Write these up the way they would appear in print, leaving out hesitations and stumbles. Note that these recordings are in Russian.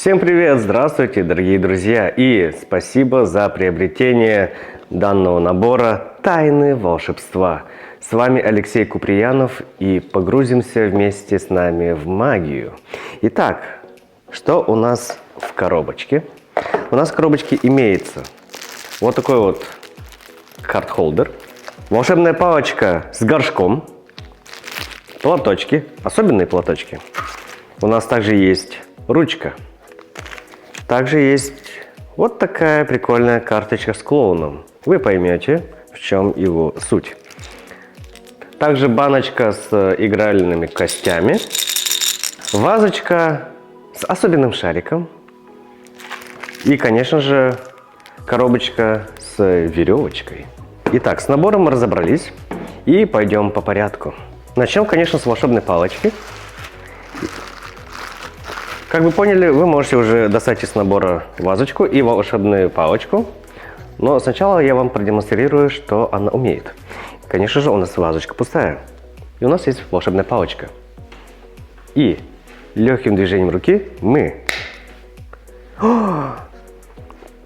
Всем привет! Здравствуйте, дорогие друзья! И спасибо за приобретение данного набора «Тайны волшебства». С вами Алексей Куприянов, и погрузимся вместе с нами в магию. Итак, что у нас в коробочке? У нас в коробочке имеется вот такой вот карт-холдер, волшебная палочка с горшком, платочки, особенные платочки. У нас также есть ручка. Также есть вот такая прикольная карточка с клоуном. Вы поймете, в чем его суть. Также баночка с игральными костями. Вазочка с особенным шариком. И, конечно же, коробочка с веревочкой. Итак, с набором мы разобрались. И пойдем по порядку. Начнем, конечно, с волшебной палочки. Как вы поняли, вы можете уже достать из набора вазочку и волшебную палочку. Но сначала я вам продемонстрирую, что она умеет. Конечно же, у нас вазочка пустая. И у нас есть волшебная палочка. И легким движением руки мы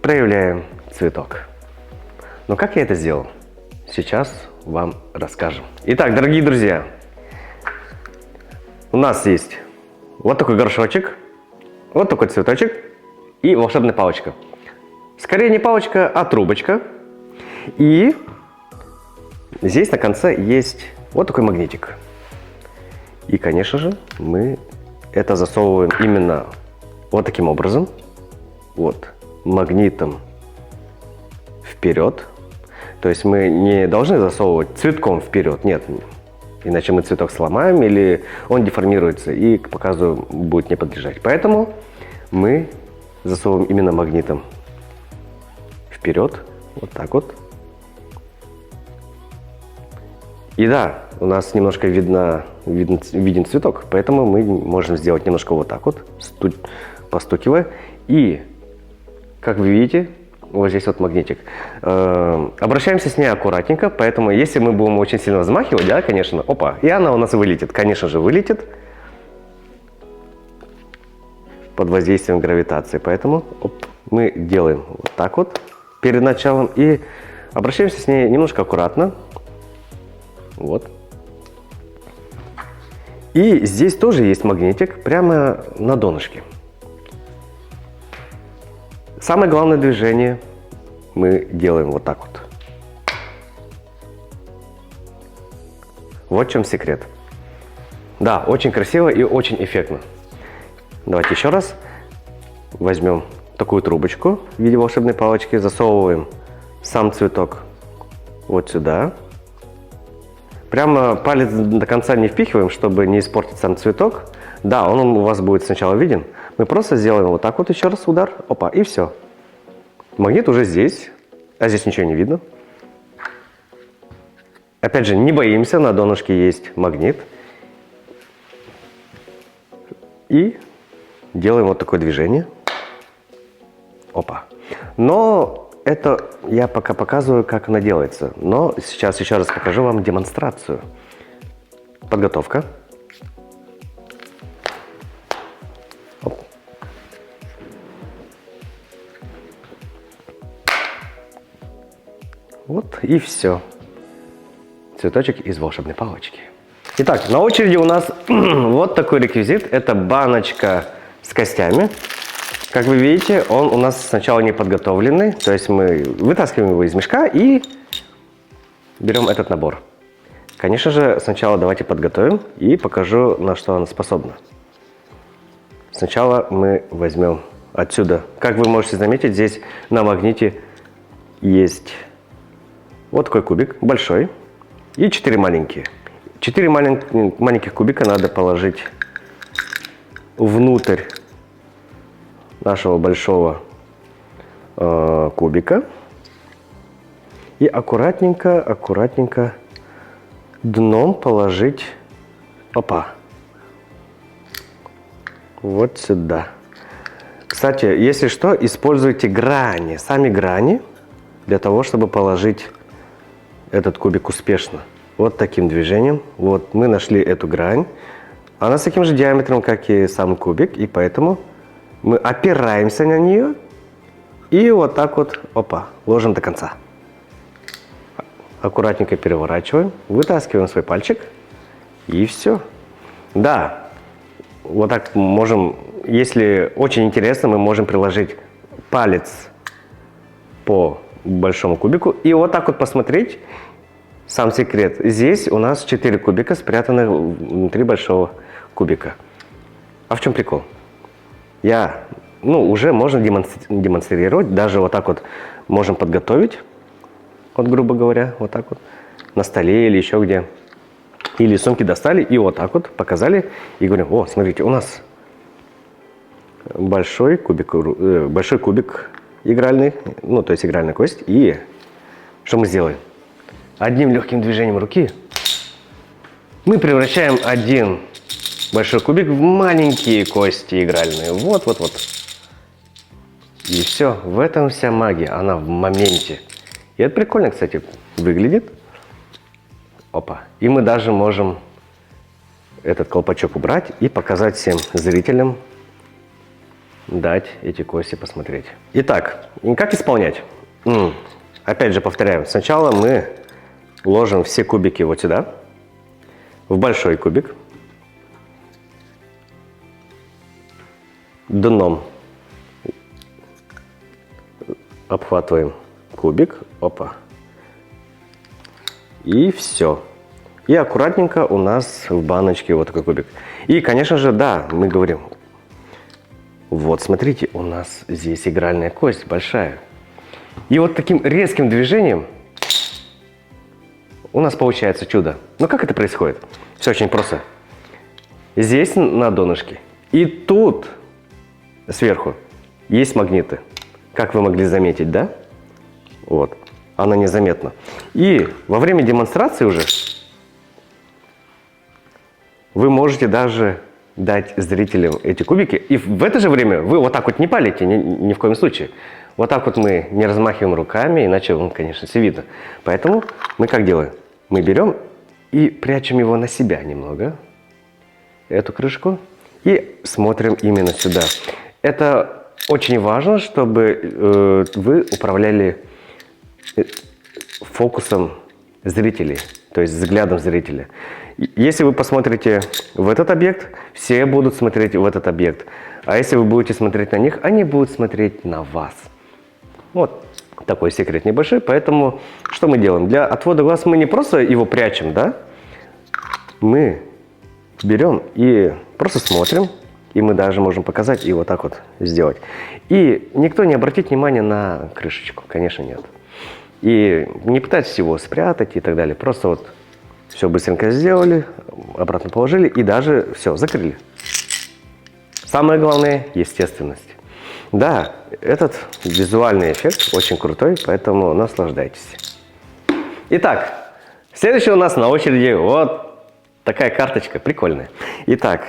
проявляем цветок. Но как я это сделал? Сейчас вам расскажем. Итак, дорогие друзья, у нас есть вот такой горшочек. Вот такой цветочек и волшебная палочка. Скорее не палочка, а трубочка. И здесь на конце есть вот такой магнитик. И, конечно же, мы это засовываем именно вот таким образом. Вот, магнитом вперед. То есть мы не должны засовывать цветком вперед, нет. Иначе мы цветок сломаем или он деформируется и к показу будет не подлежать. Поэтому мы засовываем именно магнитом вперед, вот так вот. И да, у нас немножко виден цветок, поэтому мы можем сделать немножко вот так вот, постукивая. И, как вы видите, вот здесь вот магнитик. Обращаемся с ней аккуратненько, поэтому если мы будем очень сильно взмахивать, да, конечно, опа, и она у нас вылетит, конечно же, вылетит под воздействием гравитации. Поэтому мы делаем вот так вот перед началом и обращаемся с ней немножко аккуратно. Вот. И здесь тоже есть магнитик прямо на донышке. Самое главное движение мы делаем вот так вот. Вот в чем секрет. Да, очень красиво и очень эффектно. Давайте еще раз возьмем такую трубочку в виде волшебной палочки, засовываем сам цветок вот сюда. Прямо палец до конца не впихиваем, чтобы не испортить сам цветок. Да, он у вас будет сначала виден. Мы просто сделаем вот так вот еще раз удар. Опа, и все. Магнит уже здесь, а здесь ничего не видно. Опять же, не боимся, на донышке есть магнит. И делаем вот такое движение. Опа. Но это я пока показываю, как она делается. Но сейчас еще раз покажу вам демонстрацию. Подготовка. Оп. Вот и все. Цветочек из волшебной палочки. Итак, на очереди у нас вот такой реквизит. Это баночка с костями. Как вы видите, он у нас сначала не подготовленный. То есть мы вытаскиваем его из мешка и берем этот набор. Конечно же, сначала давайте подготовим и покажу, на что она способна. Сначала мы возьмем отсюда. Как вы можете заметить, здесь на магните есть вот такой кубик, большой, и 4 маленькие. 4 маленьких кубика надо положить внутрь нашего большого кубика. И аккуратненько дном положить, опа, вот сюда. Кстати, если что, используйте грани, сами грани, для того, чтобы положить этот кубик успешно. Вот таким движением. Вот мы нашли эту грань. Она с таким же диаметром, как и сам кубик, и поэтому Мы опираемся на нее и вот так вот, опа, ложим до конца. Аккуратненько переворачиваем, вытаскиваем свой пальчик и все. Да, вот так можем, если очень интересно, мы можем приложить палец по большому кубику и вот так вот посмотреть. Сам секрет. Здесь у нас 4 кубика спрятаны внутри большого кубика. А в чем прикол? Уже можно демонстрировать, даже вот так вот можем подготовить, вот грубо говоря, вот так вот, на столе или еще где. Или сумки достали и вот так вот показали и говорим, о, смотрите, у нас большой кубик игральный, то есть игральная кость. И что мы сделаем? Одним легким движением руки мы превращаем один большой кубик в маленькие кости игральные. Вот. И все, в этом вся магия, она в моменте. И это прикольно, кстати, выглядит. Опа. И мы даже можем этот колпачок убрать и показать всем зрителям, дать эти кости посмотреть. Итак, как исполнять? Опять же повторяем, сначала мы ложим все кубики вот сюда, в большой кубик, дном обхватываем кубик, опа, и все. И аккуратненько у нас в баночке вот такой кубик. И, конечно же, да, мы говорим, вот смотрите, у нас здесь игральная кость большая. И вот таким резким движением у нас получается чудо. Но как это происходит? Все очень просто. Здесь на донышке и тут сверху есть магниты. Как вы могли заметить, да? Вот. Она незаметна. И во время демонстрации уже вы можете даже дать зрителям эти кубики. И в это же время вы вот так вот не палите, ни в коем случае. Вот так вот мы не размахиваем руками, иначе, конечно, все видно. Поэтому мы как делаем? Мы берем и прячем его на себя немного, эту крышку, и смотрим именно сюда. Это очень важно, чтобы вы управляли фокусом зрителей, то есть взглядом зрителя. Если вы посмотрите в этот объект, все будут смотреть в этот объект. А если вы будете смотреть на них, они будут смотреть на вас. Вот такой секрет небольшой. Поэтому что мы делаем? Для отвода глаз мы не просто его прячем, да? Мы берем и просто смотрим. И мы даже можем показать и вот так вот сделать. И никто не обратит внимания на крышечку, конечно, нет. И не пытайтесь его спрятать и так далее. Просто вот все быстренько сделали, обратно положили и даже все, закрыли. Самое главное – естественность. Да, этот визуальный эффект очень крутой, поэтому наслаждайтесь. Итак, следующий у нас на очереди вот такая карточка, прикольная. Итак,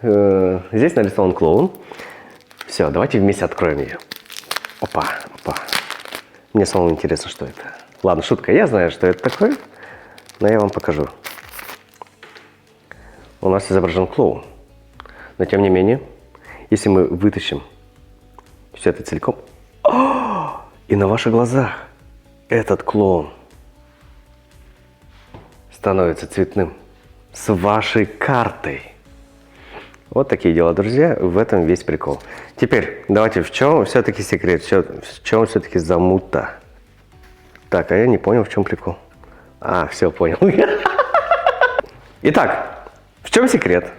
здесь нарисован клоун. Все, давайте вместе откроем ее. Опа. Мне самому интересно, что это. Ладно, шутка, я знаю, что это такое, но я вам покажу. У нас изображен клоун. Но тем не менее, если мы вытащим все это целиком, и на ваших глазах этот клоун становится цветным с вашей картой. Вот такие дела, друзья, в этом весь прикол. Теперь, давайте, в чем все-таки секрет, в чем все-таки замута? Так, а я не понял, в чем прикол. А, все, понял. Итак, в чем секрет?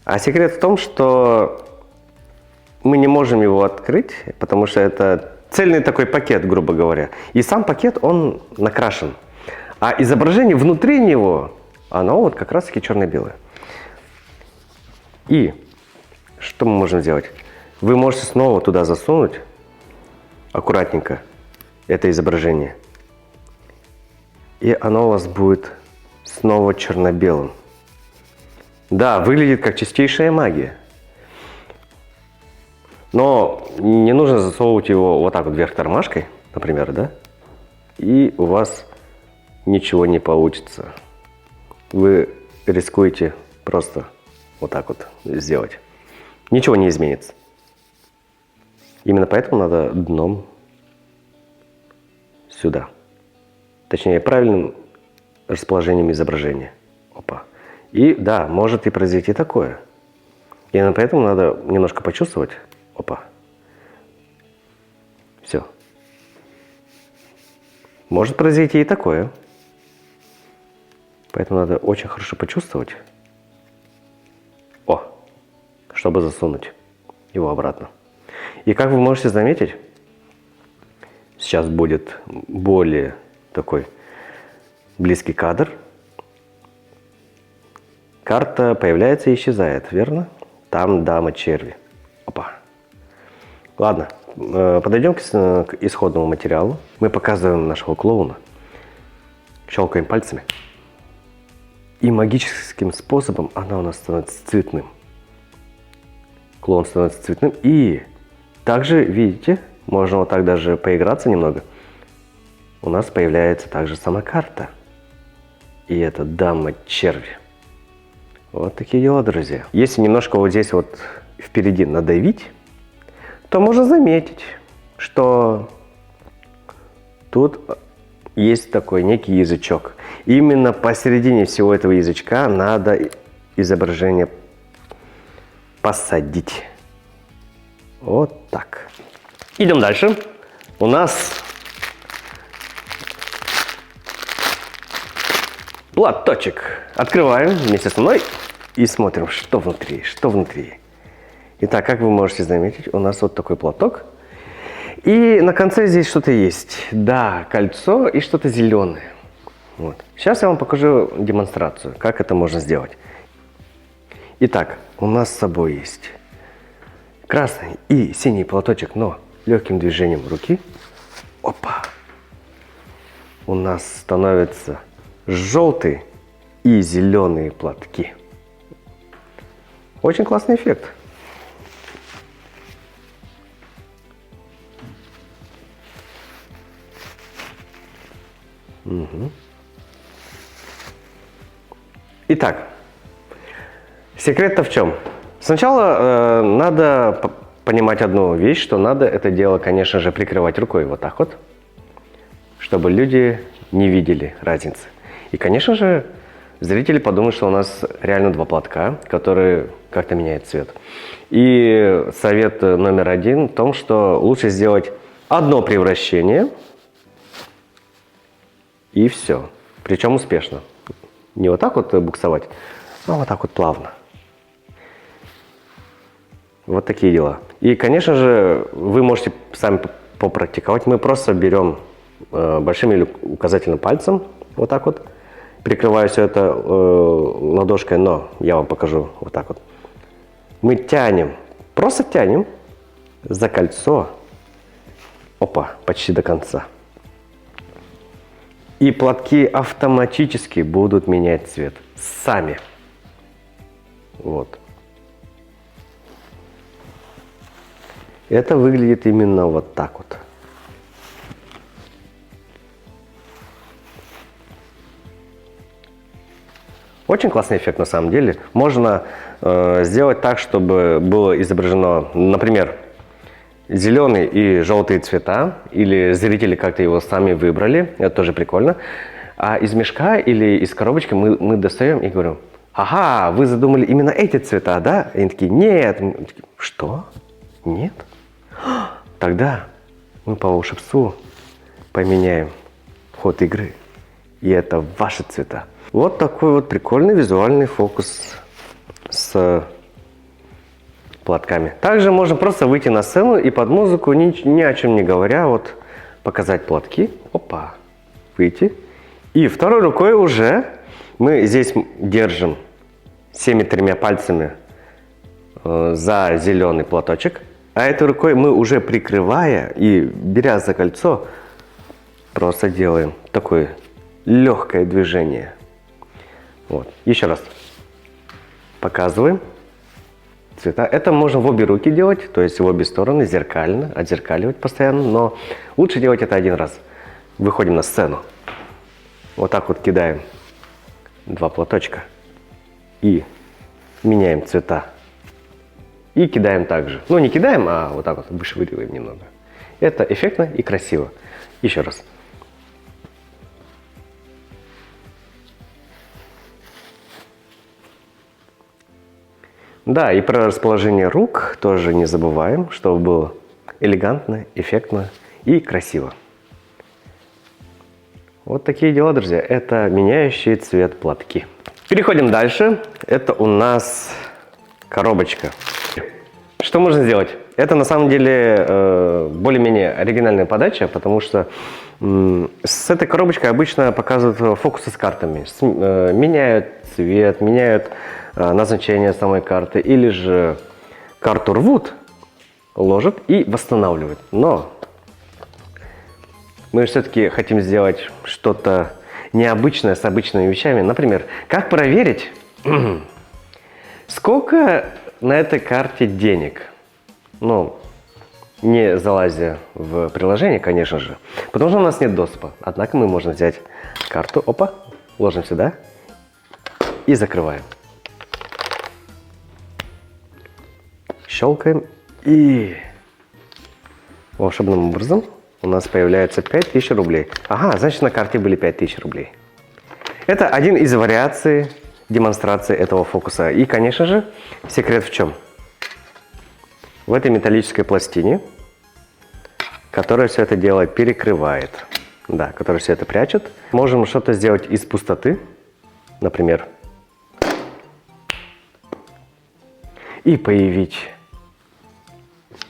А секрет в том, что мы не можем его открыть, потому что это цельный такой пакет, грубо говоря. И сам пакет, он накрашен. А изображение внутри него, оно вот как раз-таки черно-белое. И что мы можем сделать? Вы можете снова туда засунуть аккуратненько это изображение. И оно у вас будет снова черно-белым. Да, выглядит как чистейшая магия. Но не нужно засовывать его вот так вот вверх тормашкой, например, да? И у вас ничего не получится. Вы рискуете просто вот так вот сделать. Ничего не изменится. Именно поэтому надо дном сюда. Точнее, правильным расположением изображения. Опа. И да, может и произойти такое. Именно поэтому надо немножко почувствовать. Опа. Все. Может произойти и такое. Поэтому надо очень хорошо почувствовать. О, чтобы засунуть его обратно. И как вы можете заметить, сейчас будет более такой близкий кадр. Карта появляется и исчезает, верно? Там дама черви. Опа. Ладно, подойдем к исходному материалу. Мы показываем нашего клоуна. Щелкаем пальцами. И магическим способом она у нас становится цветным. Клоун становится цветным. И также, видите, можно вот так даже поиграться немного. У нас появляется также сама карта. И это дама черви. Вот такие дела, друзья. Если немножко вот здесь вот впереди надавить, то можно заметить, что тут есть такой некий язычок. Именно посередине всего этого язычка надо изображение посадить. Вот так. Идем дальше. У нас платочек. Открываем вместе со мной и смотрим, что внутри, что внутри. Итак, как вы можете заметить, у нас вот такой платок. И на конце здесь что-то есть. Да, кольцо и что-то зеленое. Вот. Сейчас я вам покажу демонстрацию, как это можно сделать. Итак, у нас с собой есть красный и синий платочек, но легким движением руки. Опа! У нас становятся желтые и зеленые платки. Очень классный эффект. Угу. Итак, секрет-то в чем? Сначала надо понимать одну вещь, что надо это дело, конечно же, прикрывать рукой вот так вот, чтобы люди не видели разницы. И, конечно же, зрители подумают, что у нас реально два платка, которые как-то меняют цвет. И совет номер один в том, что лучше сделать одно превращение и все. Причем успешно. Не вот так вот буксовать, а вот так вот плавно. Вот такие дела. И, конечно же, вы можете сами попрактиковать. Мы просто берем большим или указательным пальцем, вот так вот, прикрываю все это ладошкой, но я вам покажу вот так вот. Мы тянем, просто тянем за кольцо, опа, почти до конца. И платки автоматически будут менять цвет, сами. Вот. Это выглядит именно вот так вот. Очень классный эффект на самом деле. Можно сделать так, чтобы было изображено, например, зеленый и желтые цвета, или зрители как-то его сами выбрали, это тоже прикольно. А из мешка или из коробочки мы достаем и говорим: ага, вы задумали именно эти цвета, да? И они такие: нет. Мы такие: что? Нет? Тогда мы по волшебству поменяем ход игры, и это ваши цвета. Вот такой вот прикольный визуальный фокус с платками. Также можно просто выйти на сцену и под музыку, ни о чем не говоря, вот показать платки. Опа, выйти. И второй рукой уже мы здесь держим всеми тремя пальцами за зеленый платочек. А этой рукой мы уже прикрывая и беря за кольцо, просто делаем такое легкое движение. Вот. Еще раз показываем цвета. Это можно в обе руки делать, то есть в обе стороны, зеркально, отзеркаливать постоянно, но лучше делать это один раз. Выходим на сцену, вот так вот кидаем два платочка и меняем цвета. И кидаем также. Ну, не кидаем, а вот так вот вышвыриваем немного. Это эффектно и красиво. Еще раз. Да, и про расположение рук тоже не забываем, чтобы было элегантно, эффектно и красиво. Вот такие дела, друзья. Это меняющие цвет платки. Переходим дальше. Это у нас коробочка. Что можно сделать? Это на самом деле более-менее оригинальная подача, потому что с этой коробочкой обычно показывают фокусы с картами. Меняют цвет, меняют назначение самой карты, или же карту рвут, ложат и восстанавливают. Но мы все-таки хотим сделать что-то необычное с обычными вещами. Например, как проверить, сколько на этой карте денег. Ну, не залазя в приложение, конечно же, потому что у нас нет доступа. Однако мы можем взять карту, опа, ложим сюда и закрываем. Щелкаем, и волшебным образом у нас появляется 5000 рублей. Ага, значит, на карте были 5000 рублей. Это один из вариаций демонстрации этого фокуса. И, конечно же, секрет в чем? В этой металлической пластине, которая все это дело перекрывает. Да, которая все это прячет. Можем что-то сделать из пустоты, например, и появить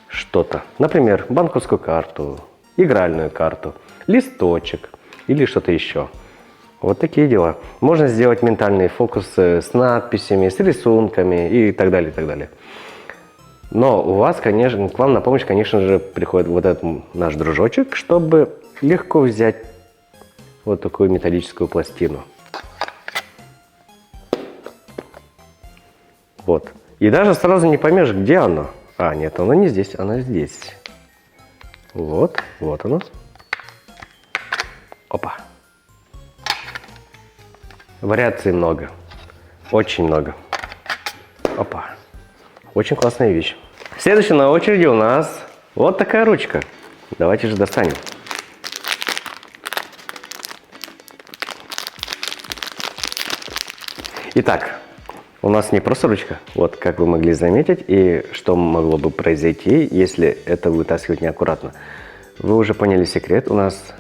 что-то. Например, банковскую карту, игральную карту, листочек или что-то еще. Вот такие дела. Можно сделать ментальные фокусы с надписями, с рисунками и так далее, и так далее. Но у вас, конечно, к вам на помощь, конечно же, приходит вот этот наш дружочек, чтобы легко взять вот такую металлическую пластину. Вот. И даже сразу не поймешь, где она. А, нет, она не здесь, она здесь. Вот, вот она. Опа. Вариаций много. Очень много. Опа. Очень классная вещь. Следующая на очереди у нас вот такая ручка. Давайте же достанем. Итак, у нас не просто ручка, вот как вы могли заметить, и что могло бы произойти, если это вытаскивать неаккуратно. Вы уже поняли секрет, у нас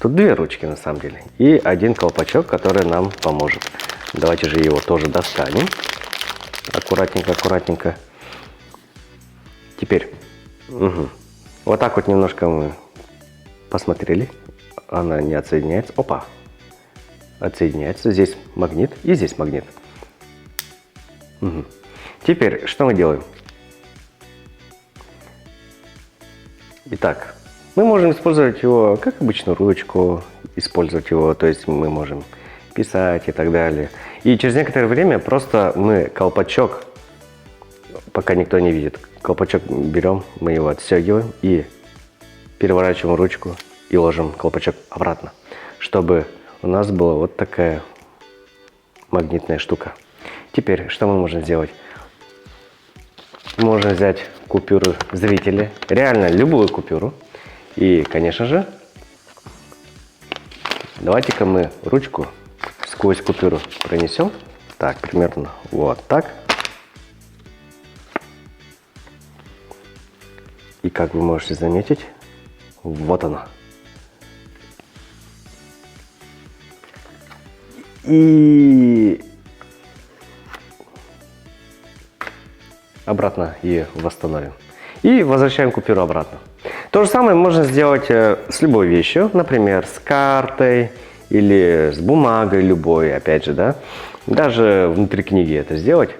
тут две ручки на самом деле, и один колпачок, который нам поможет. Давайте же его тоже достанем. Аккуратненько, аккуратненько. Теперь, вот так вот немножко мы посмотрели, она не отсоединяется. Опа, отсоединяется, здесь магнит и здесь магнит. Теперь, что мы делаем? Итак, мы можем использовать его как обычную ручку, использовать его, то есть мы можем писать и так далее. И через некоторое время просто мы колпачок, пока никто не видит, колпачок берем, мы его отстегиваем и переворачиваем ручку и ложим колпачок обратно, чтобы у нас была вот такая магнитная штука. Теперь, что мы можем сделать? Можно взять купюру зрителя, реально любую купюру. И, конечно же, давайте-ка мы ручку сквозь купюру пронесем. Так, примерно вот так. И как вы можете заметить, вот она. И обратно ее восстановим. И возвращаем купюру обратно. То же самое можно сделать с любой вещью, например, с картой или с бумагой любой, опять же, да. Даже внутри книги это сделать.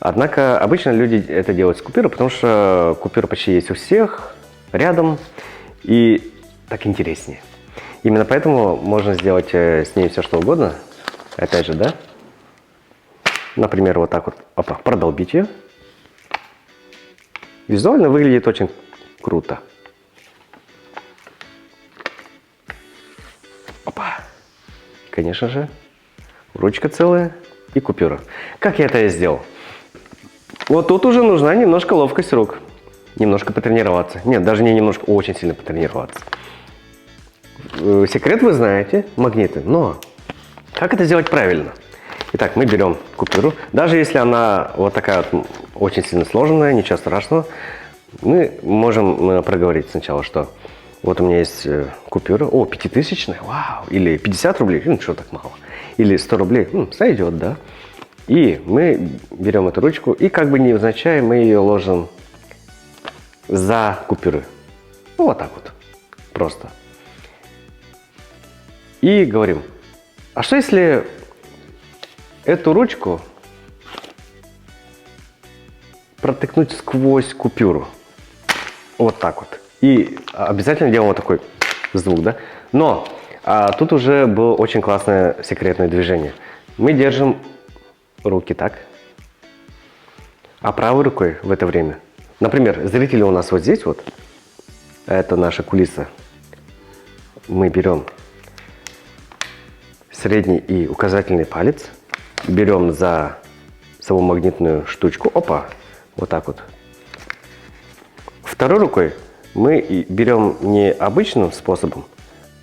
Однако обычно люди это делают с купюрой, потому что купюра почти есть у всех, рядом, и так интереснее. Именно поэтому можно сделать с ней все что угодно. Опять же, да. Например, вот так вот, опа, продолбить ее. Визуально выглядит очень круто. Опа. Конечно же, ручка целая и купюра. Как я это и сделал? Вот тут уже нужна немножко ловкость рук. Немножко потренироваться. Нет, даже не немножко, очень сильно потренироваться. Секрет вы знаете, магниты, но как это сделать правильно? Итак, мы берем купюру. Даже если она вот такая вот очень сильно сложенная, ничего страшного, мы можем проговорить сначала, что вот у меня есть купюра, о, 5000-я, вау, или 50 рублей, ну что так мало, или 100 рублей, сойдет, да. И мы берем эту ручку и как бы невзначай мы ее ложим за купюры. Ну, вот так вот, просто. И говорим, а что если эту ручку протыкнуть сквозь купюру? Вот так вот. И обязательно делаем вот такой звук, да? Но тут уже было очень классное секретное движение. Мы держим руки так, а правой рукой в это время, например, зрители у нас вот здесь вот, это наша кулиса, мы берем средний и указательный палец, берем за саму магнитную штучку, опа, вот так вот. Второй рукой мы берем не обычным способом,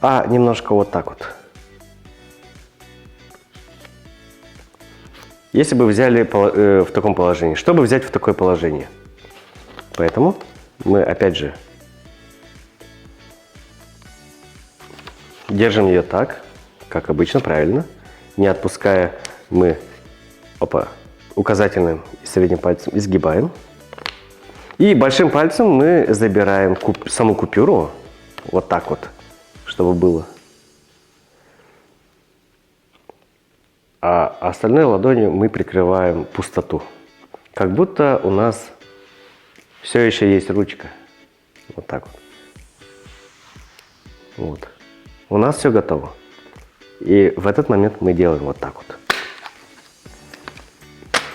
а немножко вот так вот. Если бы взяли в таком положении, чтобы взять в такое положение? Поэтому мы опять же держим ее так, как обычно, правильно, не отпуская, мы указательным и средним пальцем изгибаем. И большим пальцем мы забираем саму купюру, вот так вот, чтобы было. А остальной ладонью мы прикрываем пустоту. Как будто у нас все еще есть ручка. Вот так вот. Вот. У нас все готово. И в этот момент мы делаем вот так вот.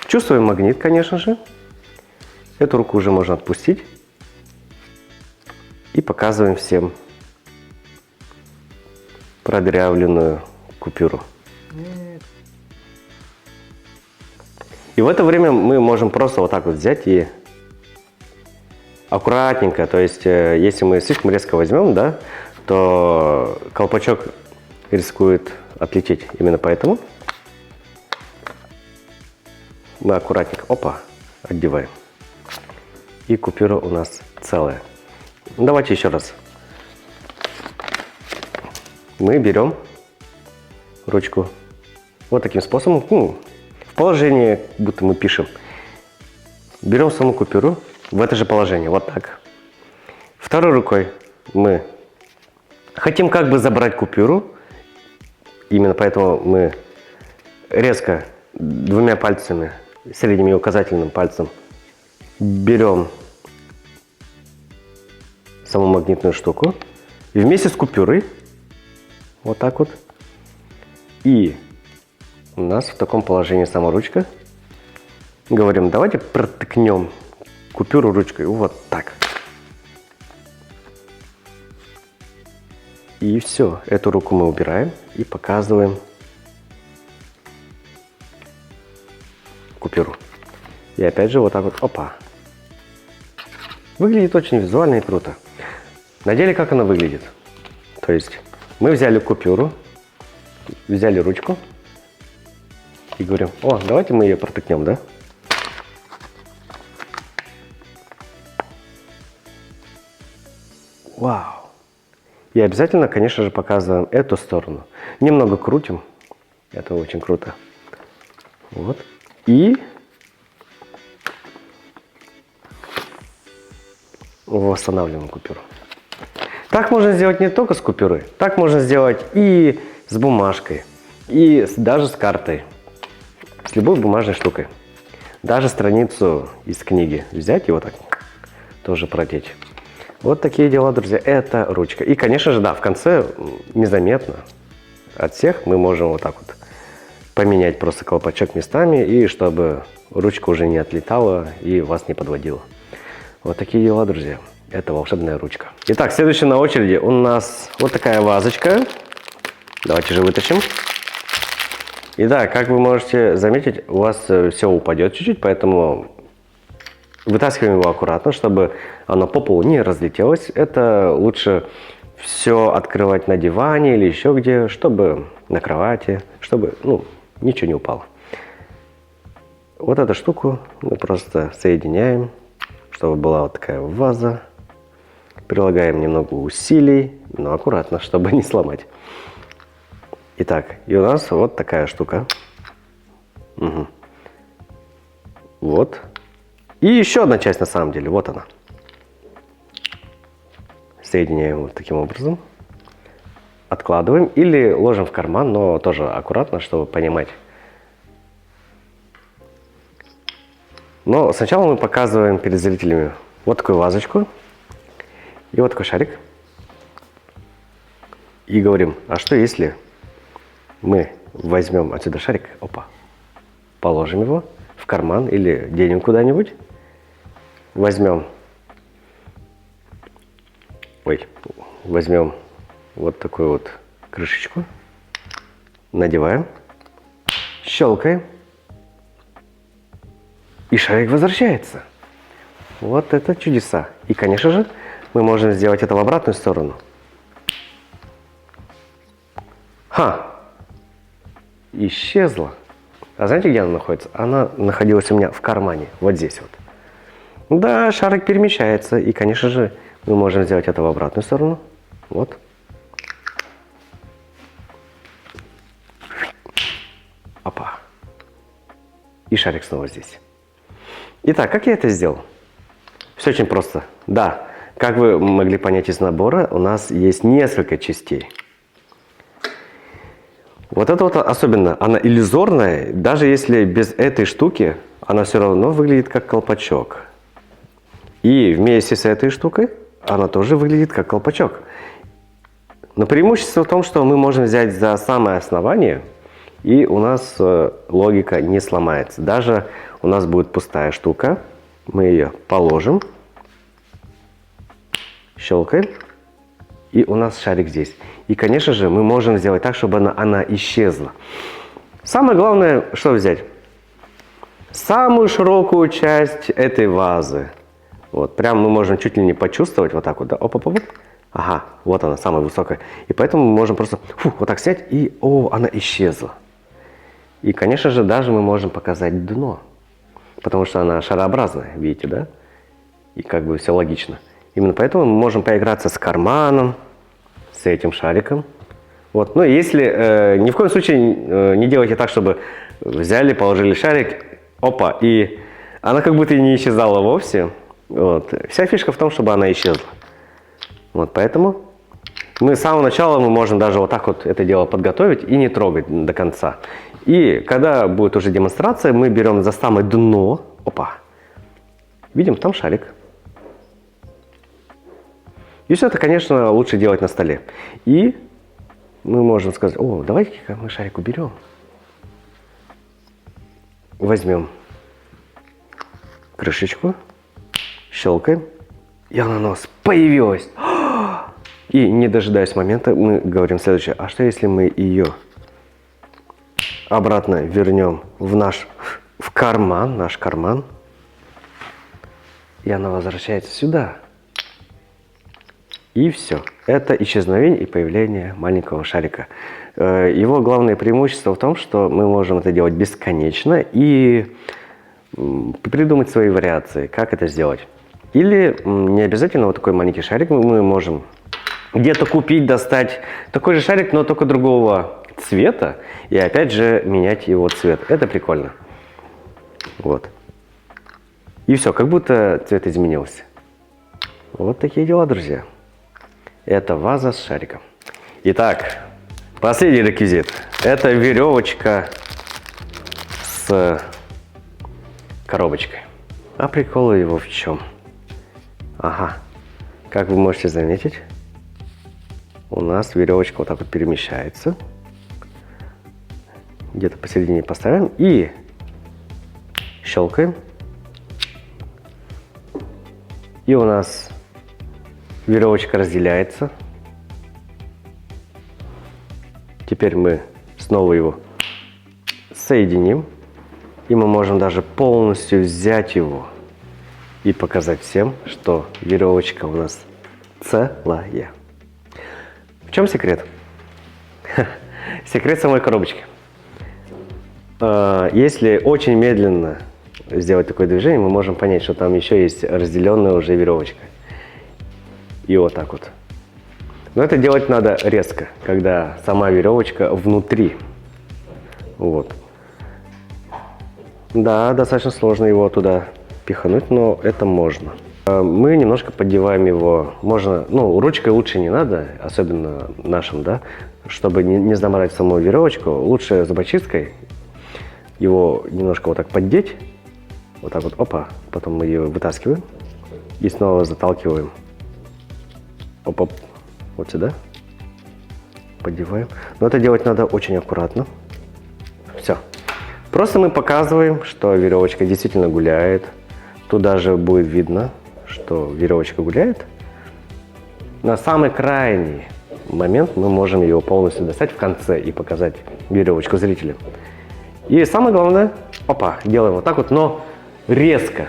Чувствуем магнит, конечно же. Эту руку уже можно отпустить. И показываем всем продырявленную купюру. И в это время мы можем просто вот так вот взять и аккуратненько, то есть если мы слишком резко возьмем, да, то колпачок рискует отлететь. Именно поэтому мы аккуратненько, отдеваем. И купюра у нас целая. Давайте еще раз. Мы берем ручку вот таким способом, в положении, будто мы пишем. Берем саму купюру в это же положение, вот так. Второй рукой мы хотим как бы забрать купюру, именно поэтому мы резко двумя пальцами, средним и указательным пальцем, берем саму магнитную штуку и вместе с купюрой, вот так вот, и у нас в таком положении сама ручка. Говорим, давайте протыкнем купюру ручкой, вот так. И все, эту руку мы убираем и показываем купюру. И опять же вот так вот, Выглядит очень визуально и круто. На деле как она выглядит? То есть мы взяли купюру, взяли ручку и говорим, давайте мы ее протыкнем, да? Вау! И обязательно, конечно же, показываем эту сторону. Немного крутим. Это очень круто. Вот. И восстанавливаем купюру. Так можно сделать не только с купюрой. Так можно сделать и с бумажкой, и даже с картой. С любой бумажной штукой. Даже страницу из книги взять и вот так тоже протереть. Вот такие дела, друзья. Это ручка. И, конечно же, да, в конце незаметно от всех мы можем вот так вот поменять просто колпачок местами, и чтобы ручка уже не отлетала и вас не подводила. Вот такие дела, друзья. Это волшебная ручка. Итак, следующая на очереди у нас вот такая вазочка. Давайте же вытащим. И да, как вы можете заметить, у вас все упадет чуть-чуть, поэтому Вытаскиваем его аккуратно, чтобы оно по полу не разлетелось. Это лучше все открывать на диване или еще где, чтобы на кровати, чтобы ничего не упало. Вот эту штуку мы просто соединяем, чтобы была вот такая ваза. Прилагаем немного усилий, но аккуратно, чтобы не сломать. Итак, и у нас вот такая штука. Угу. Вот. И еще одна часть на самом деле, вот она. Соединяем вот таким образом. Откладываем или ложим в карман, но тоже аккуратно, чтобы понимать. Но сначала мы показываем перед зрителями вот такую вазочку и вот такой шарик. И говорим, а что если мы возьмем отсюда шарик, опа, положим его в карман или денем куда-нибудь. Возьмем вот такую вот крышечку, надеваем, щелкаем, и шарик возвращается. Вот это чудеса. И, конечно же, мы можем сделать это в обратную сторону. Исчезла. А знаете, где она находится? Она находилась у меня в кармане, вот здесь вот. Да, шарик перемещается, и, конечно же, мы можем сделать это в обратную сторону. Вот. Опа. И шарик снова здесь. Итак, как я это сделал? Все очень просто. Да, как вы могли понять из набора, у нас есть несколько частей. Вот это вот особенно, она иллюзорная, даже если без этой штуки, она все равно выглядит как колпачок. И вместе с этой штукой она тоже выглядит как колпачок. Но преимущество в том, что мы можем взять за самое основание, и у нас логика не сломается. Даже у нас будет пустая штука, мы ее положим, щелкаем, и у нас шарик здесь. И, конечно же, мы можем сделать так, чтобы она исчезла. Самое главное, что взять? Самую широкую часть этой вазы. Вот, прям мы можем чуть ли не почувствовать вот так вот, да, оп-оп-оп. Ага, вот она, самая высокая. И поэтому мы можем просто вот так снять, и, она исчезла. И, конечно же, даже мы можем показать дно. Потому что она шарообразная, видите, да? И как бы все логично. Именно поэтому мы можем поиграться с карманом, с этим шариком. Вот. Но если ни в коем случае не делайте так, чтобы взяли, положили шарик, опа, и она как будто и не исчезала вовсе. Вот. Вся фишка в том, чтобы она исчезла. Вот, поэтому мы с самого начала мы можем даже вот так вот это дело подготовить и не трогать до конца. И когда будет уже демонстрация, мы берем за самое дно, опа, видим, там шарик. И все это, конечно, лучше делать на столе. И мы можем сказать, давайте-ка мы шарик уберем. Возьмем крышечку, щелкаем, и она у нас появилась. И не дожидаясь момента, мы говорим следующее. А что если мы ее обратно вернем в карман, наш карман, и она возвращается сюда. И все. Это исчезновение и появление маленького шарика. Его главное преимущество в том, что мы можем это делать бесконечно и придумать свои вариации, как это сделать. Или не обязательно вот такой маленький шарик мы можем где-то купить, достать такой же шарик, но только другого цвета. И опять же менять его цвет. Это прикольно. Вот. И все, как будто цвет изменился. Вот такие дела, друзья. Это ваза с шариком. Итак, последний реквизит. Это веревочка с коробочкой. А прикол его в чем? Ага, как вы можете заметить, у нас веревочка вот так вот перемещается. Где-то посередине поставим и щелкаем. И у нас веревочка разделяется. Теперь мы снова его соединим. И мы можем даже полностью взять его и показать всем, что веревочка у нас целая. В чем секрет? Секрет самой коробочки. Если очень медленно сделать такое движение, мы можем понять, что там еще есть разделенная уже веревочка. И вот так вот. Но это делать надо резко, когда сама веревочка внутри. Вот. Да, достаточно сложно его туда пихануть, но это можно. Мы немножко поддеваем его. Можно, ну, ручкой лучше не надо, особенно нашим, да, чтобы не заморать саму веревочку. Лучше зубочисткой его немножко вот так поддеть. Вот так вот, опа. Потом мы ее вытаскиваем и снова заталкиваем. Опа, вот сюда. Поддеваем. Но это делать надо очень аккуратно. Все. Просто мы показываем, что веревочка действительно гуляет. Тут даже будет видно, что веревочка гуляет. На самый крайний момент мы можем ее полностью достать в конце и показать веревочку зрителям. И самое главное, опа, делаем вот так вот, но резко.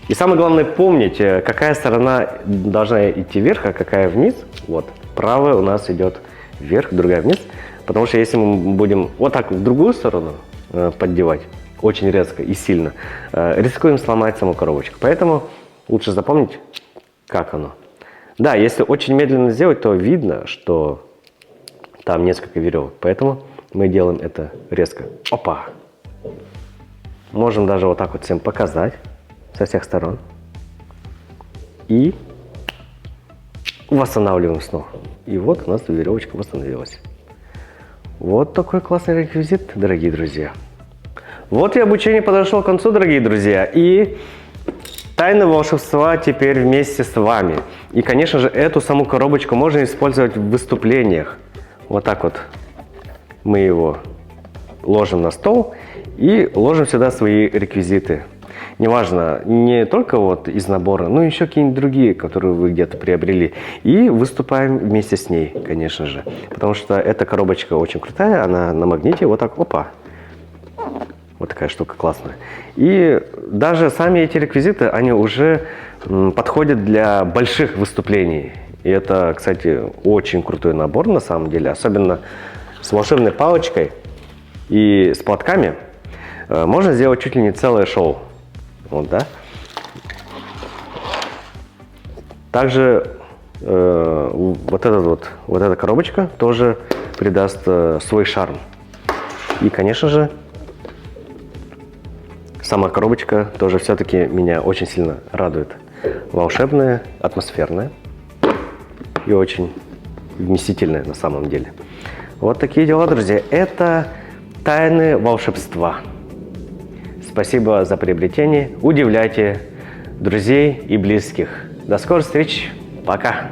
И самое главное помнить, какая сторона должна идти вверх, а какая вниз. Вот, правая у нас идет вверх, другая вниз. Потому что если мы будем вот так в другую сторону поддевать, очень резко и сильно, рискуем сломать саму коробочку. Поэтому лучше запомнить, как оно. Да, если очень медленно сделать, то видно, что там несколько веревок. Поэтому мы делаем это резко. Опа! Можем даже вот так вот всем показать со всех сторон. И восстанавливаем снова. И вот у нас веревочка восстановилась. Вот такой классный реквизит, дорогие друзья. Вот и обучение подошло к концу, дорогие друзья. И тайны волшебства теперь вместе с вами. И, конечно же, эту саму коробочку можно использовать в выступлениях. Вот так вот мы его ложим на стол и ложим сюда свои реквизиты. Неважно, не только вот из набора, но еще какие-нибудь другие, которые вы где-то приобрели. И выступаем вместе с ней, конечно же. Потому что эта коробочка очень крутая, она на магните, вот так, опа. Вот такая штука классная. И даже сами эти реквизиты, они уже подходят для больших выступлений. И это, кстати, очень крутой набор на самом деле. Особенно с волшебной палочкой и с платками. Можно сделать чуть ли не целое шоу. Вот, да? Также вот эта коробочка тоже придаст свой шарм. И, конечно же, сама коробочка тоже все-таки меня очень сильно радует. Волшебная, атмосферная и очень вместительная на самом деле. Вот такие дела, друзья. Это тайны волшебства. Спасибо за приобретение. Удивляйте друзей и близких. До скорых встреч. Пока.